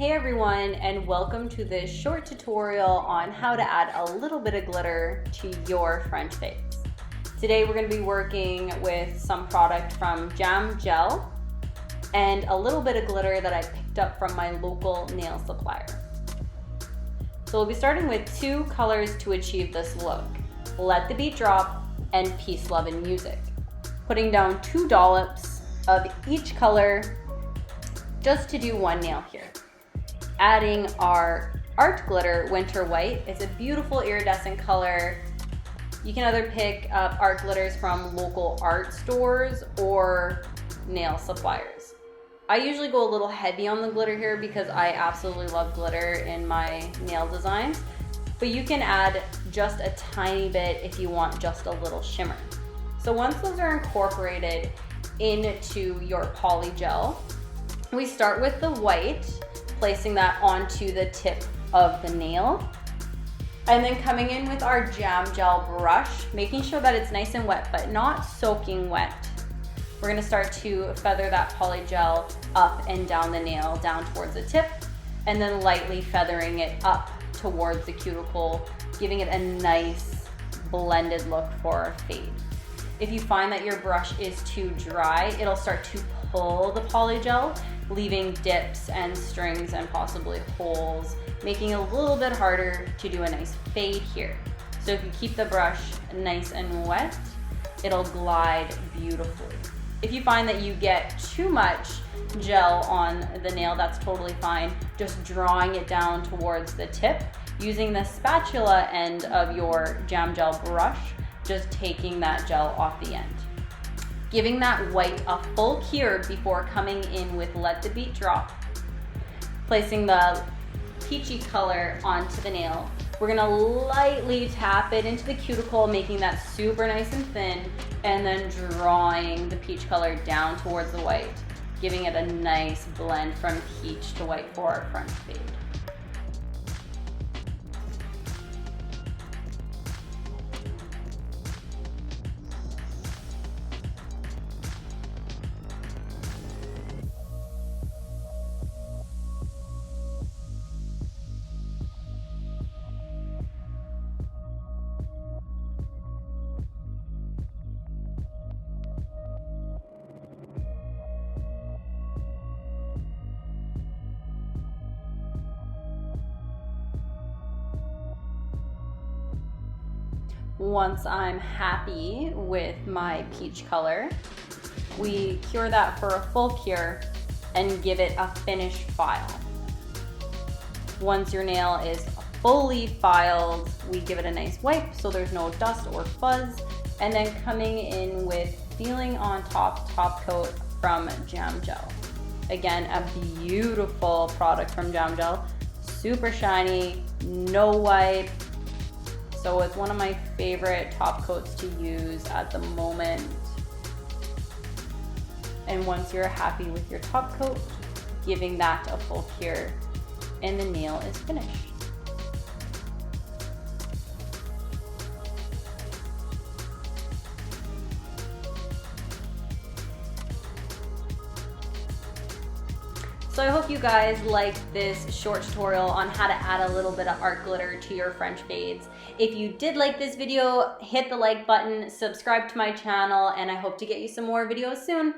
Hey everyone, and welcome to this short tutorial on how to add a little bit of glitter to your French fades. Today we're going to be working with some product from Jam Gel and a little bit of glitter that I picked up from my local nail supplier. So we'll be starting with two colors to achieve this look: Let the Beat Drop and Peace, Love, and Music. Putting down 2 dollops of each color just to do one nail here. Adding our art glitter, Winter White. It's a beautiful iridescent color. You can either pick up art glitters from local art stores or nail suppliers. I usually go a little heavy on the glitter here because I absolutely love glitter in my nail designs, but you can add just a tiny bit if you want just a little shimmer. So once those are incorporated into your poly gel, we start with the white, placing that onto the tip of the nail, and then coming in with our Jam Gel brush, making sure that it's nice and wet, but not soaking wet. We're gonna start to feather that poly gel up and down the nail, down towards the tip, and then lightly feathering it up towards the cuticle, giving it a nice blended look for our fade. If you find that your brush is too dry, it'll start to pull the poly gel, leaving dips and strings and possibly holes, making it a little bit harder to do a nice fade here. So if you keep the brush nice and wet, it'll glide beautifully. If you find that you get too much gel on the nail, that's totally fine. Just drawing it down towards the tip, using the spatula end of your Jam Gel brush, just taking that gel off the end. Giving that white a full cure before coming in with Let the Beat Drop. Placing the peachy color onto the nail. We're gonna lightly tap it into the cuticle, making that super nice and thin, and then drawing the peach color down towards the white, giving it a nice blend from peach to white for our front fade. Once I'm happy with my peach color, we cure that for a full cure and give it a finished file. Once your nail is fully filed, we give it a nice wipe so there's no dust or fuzz, and then coming in with Feelin on top coat from Jam Gel. Again, a beautiful product from Jam Gel, super shiny, no wipe. So it's one of my favorite top coats to use at the moment. And once you're happy with your top coat, giving that a full cure, and the nail is finished. So I hope you guys liked this short tutorial on how to add a little bit of art glitter to your French fades. If you did like this video, hit the like button, subscribe to my channel, and I hope to get you some more videos soon.